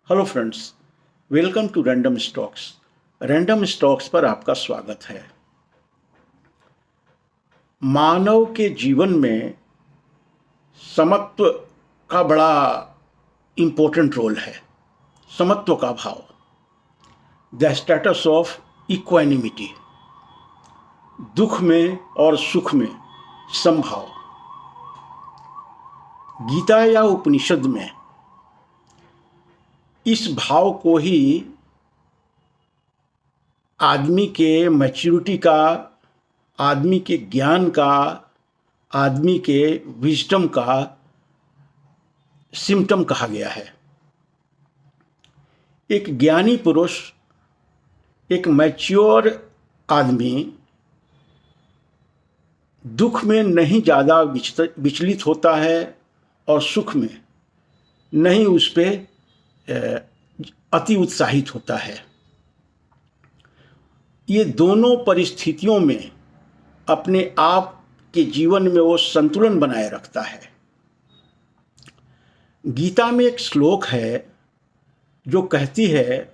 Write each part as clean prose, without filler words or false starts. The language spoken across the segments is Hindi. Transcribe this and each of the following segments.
Hello friends, welcome to random stocks. Random stocks पर आपका स्वागत है। मानव के जीवन में समत्व का बड़ा इम्पोर्टेंट रोल है। समत्व का भाव, द स्टेटस ऑफ इक्वानिमिटी, दुख में और सुख में समभाव। गीता या उपनिषद में इस भाव को ही आदमी के मैच्योरिटी का, आदमी के ज्ञान का, आदमी के विजडम का सिम्टम कहा गया है। एक ज्ञानी पुरुष, एक मैच्योर आदमी दुख में नहीं ज़्यादा विचलित होता है और सुख में नहीं उस पर अति उत्साहित होता है। ये दोनों परिस्थितियों में अपने आप के जीवन में वो संतुलन बनाए रखता है। गीता में एक श्लोक है जो कहती है,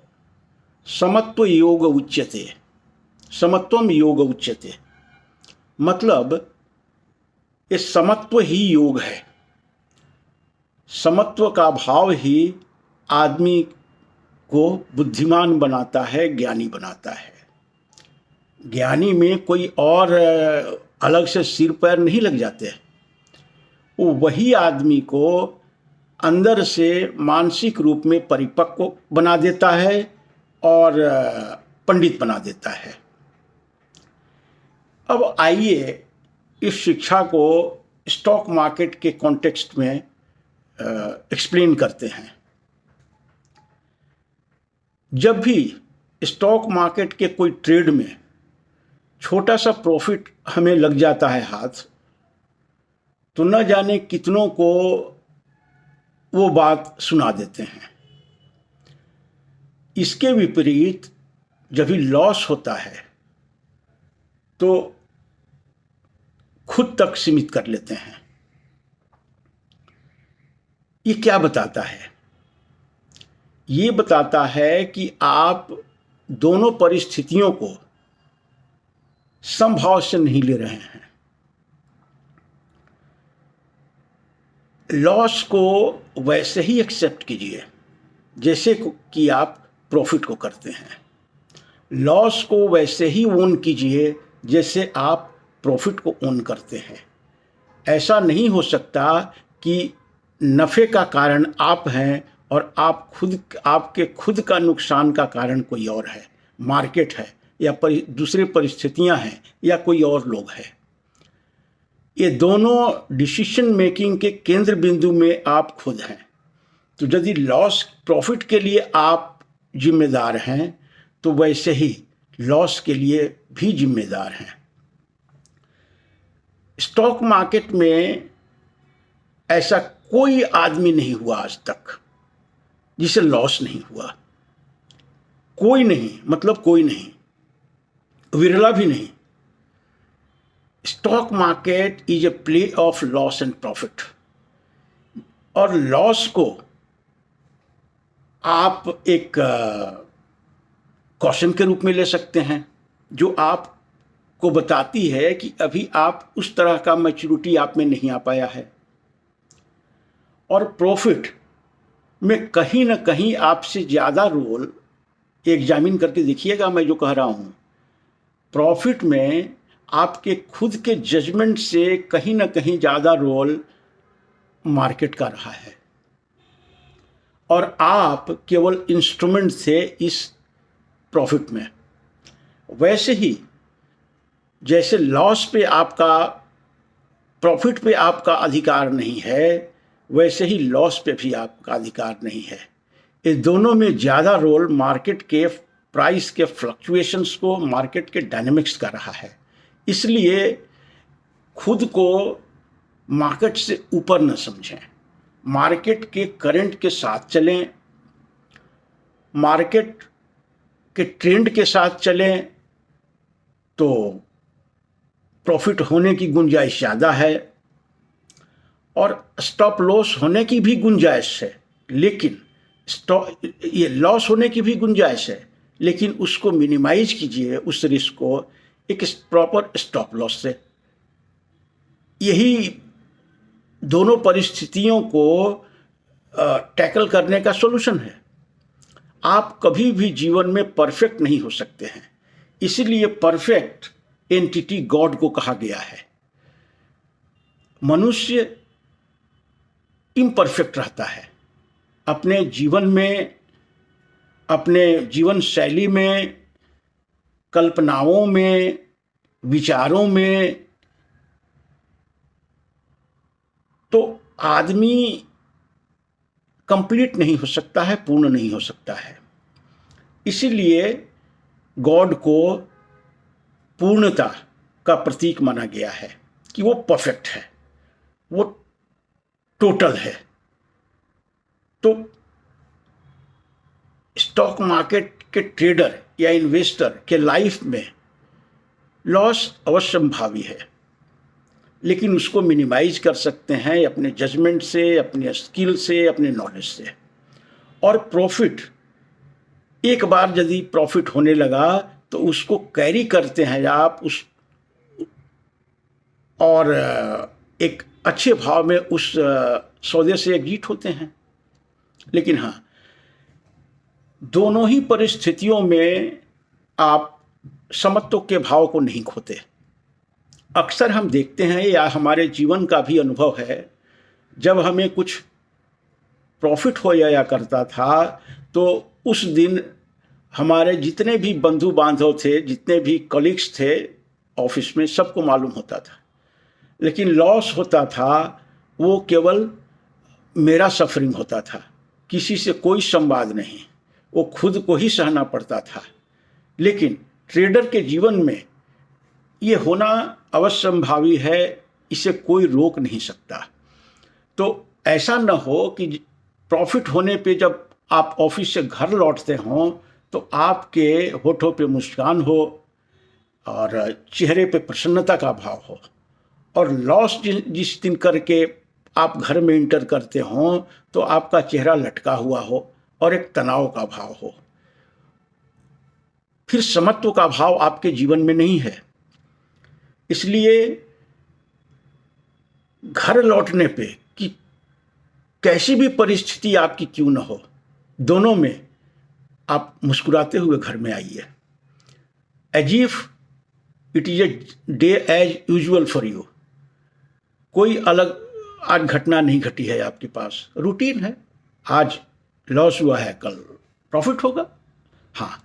समत्व योग उच्यते, समत्वम योग उच्यते। मतलब ये समत्व ही योग है। समत्व का भाव ही आदमी को बुद्धिमान बनाता है, ज्ञानी बनाता है। ज्ञानी में कोई और अलग से सिर पैर नहीं लग जाते। वो वही आदमी को अंदर से मानसिक रूप में परिपक्व बना देता है और पंडित बना देता है। अब आइए इस शिक्षा को स्टॉक मार्केट के कॉन्टेक्स्ट में एक्सप्लेन करते हैं। जब भी स्टॉक मार्केट के कोई ट्रेड में छोटा सा प्रॉफिट हमें लग जाता है हाथ, तो न जाने कितनों को वो बात सुना देते हैं। इसके विपरीत जब भी लॉस होता है तो खुद तक सीमित कर लेते हैं। ये क्या बताता है? ये बताता है कि आप दोनों परिस्थितियों को समभाव से नहीं ले रहे हैं। लॉस को वैसे ही एक्सेप्ट कीजिए जैसे कि आप प्रॉफिट को करते हैं। लॉस को वैसे ही ओन कीजिए जैसे आप प्रॉफिट को ओन करते हैं। ऐसा नहीं हो सकता कि नफ़े का कारण आप हैं और आपके खुद का नुकसान का कारण कोई और है, मार्केट है या दूसरे परिस्थितियां हैं या कोई और लोग हैं। ये दोनों डिसीजन मेकिंग के केंद्र बिंदु में आप खुद हैं। तो यदि लॉस प्रॉफिट के लिए आप जिम्मेदार हैं तो वैसे ही लॉस के लिए भी जिम्मेदार हैं। स्टॉक मार्केट में ऐसा कोई आदमी नहीं हुआ आज तक जिसे लॉस नहीं हुआ। कोई नहीं, मतलब कोई नहीं, विरला भी नहीं। Stock market is a play of loss and profit. और लॉस को आप एक कॉशन के रूप में ले सकते हैं जो आपको बताती है कि अभी आप उस तरह का मैच्योरिटी आप में नहीं आ पाया है। और प्रॉफिट में कहीं ना कहीं आपसे ज़्यादा रोल एग्जामिन करके देखिएगा। मैं जो कह रहा हूँ, प्रॉफिट में आपके खुद के जजमेंट से कहीं ना कहीं ज़्यादा रोल मार्केट का रहा है और आप केवल इंस्ट्रूमेंट थे इस प्रॉफिट में। वैसे ही जैसे लॉस पे आपका, प्रॉफिट पे आपका अधिकार नहीं है, वैसे ही लॉस पे भी आपका अधिकार नहीं है। इस दोनों में ज़्यादा रोल मार्केट के प्राइस के फ्लक्चुएशंस को, मार्केट के डायनेमिक्स का रहा है। इसलिए खुद को मार्केट से ऊपर न समझें, मार्केट के करंट के साथ चलें, मार्केट के ट्रेंड के साथ चलें तो प्रॉफिट होने की गुंजाइश ज़्यादा है और स्टॉप लॉस होने की भी गुंजाइश है। लेकिन ये लॉस होने की भी गुंजाइश है, लेकिन उसको मिनिमाइज कीजिए, उस रिस्क को एक प्रॉपर स्टॉप लॉस से। यही दोनों परिस्थितियों को टैकल करने का सॉल्यूशन है। आप कभी भी जीवन में परफेक्ट नहीं हो सकते हैं, इसीलिए परफेक्ट एंटिटी गॉड को कहा गया है। मनुष्य इम्परफेक्ट रहता है अपने जीवन में, अपने जीवन शैली में, कल्पनाओं में, विचारों में। तो आदमी कंप्लीट नहीं हो सकता है, पूर्ण नहीं हो सकता है। इसीलिए गॉड को पूर्णता का प्रतीक माना गया है कि वो परफेक्ट है, वो टोटल है। तो स्टॉक मार्केट के ट्रेडर या इन्वेस्टर के लाइफ में लॉस अवश्यंभावी है, लेकिन उसको मिनिमाइज कर सकते हैं अपने जजमेंट से, अपने स्किल से, अपने नॉलेज से। और प्रॉफिट, एक बार यदि प्रॉफिट होने लगा तो उसको कैरी करते हैं आप उस, और एक अच्छे भाव में उस सौदे से एग्जिट होते हैं। लेकिन हाँ, दोनों ही परिस्थितियों में आप समत्व के भाव को नहीं खोते। अक्सर हम देखते हैं, या हमारे जीवन का भी अनुभव है, जब हमें कुछ प्रॉफिट हो जाया करता था तो उस दिन हमारे जितने भी बंधु बांधव थे, जितने भी कलीग्स थे ऑफिस में, सबको मालूम होता था। लेकिन लॉस होता था वो केवल मेरा सफरिंग होता था, किसी से कोई संवाद नहीं, वो खुद को ही सहना पड़ता था। लेकिन ट्रेडर के जीवन में ये होना अवश्यंभावी है, इसे कोई रोक नहीं सकता। तो ऐसा न हो कि प्रॉफिट होने पे जब आप ऑफिस से घर लौटते हों तो आपके होठों पे मुस्कान हो और चेहरे पे प्रसन्नता का भाव हो, और लॉस जिस दिन करके आप घर में इंटर करते हों तो आपका चेहरा लटका हुआ हो और एक तनाव का भाव हो। फिर समत्व का भाव आपके जीवन में नहीं है। इसलिए घर लौटने पे कि कैसी भी परिस्थिति आपकी क्यों न हो, दोनों में आप मुस्कुराते हुए घर में आइए। As if it is a day as usual for you. कोई अलग आज घटना नहीं घटी है आपके पास, रूटीन है। आज लॉस हुआ है, कल प्रॉफिट होगा। हाँ,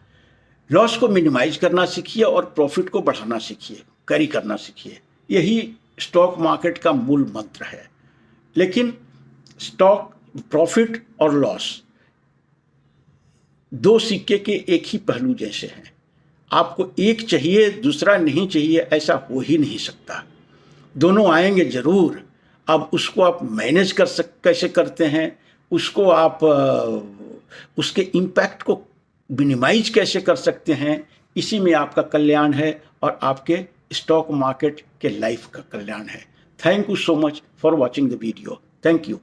लॉस को मिनिमाइज करना सीखिए और प्रॉफिट को बढ़ाना सीखिए, कैरी करना सीखिए। यही स्टॉक मार्केट का मूल मंत्र है। लेकिन स्टॉक, प्रॉफिट और लॉस दो सिक्के के एक ही पहलू जैसे हैं। आपको एक चाहिए दूसरा नहीं चाहिए, ऐसा हो ही नहीं सकता। दोनों आएंगे जरूर। अब उसको आप मैनेज कैसे करते हैं, उसको आप उसके इम्पैक्ट को मिनिमाइज कैसे कर सकते हैं, इसी में आपका कल्याण है और आपके स्टॉक मार्केट के लाइफ का कल्याण है। Thank you so much for watching the video. Thank you.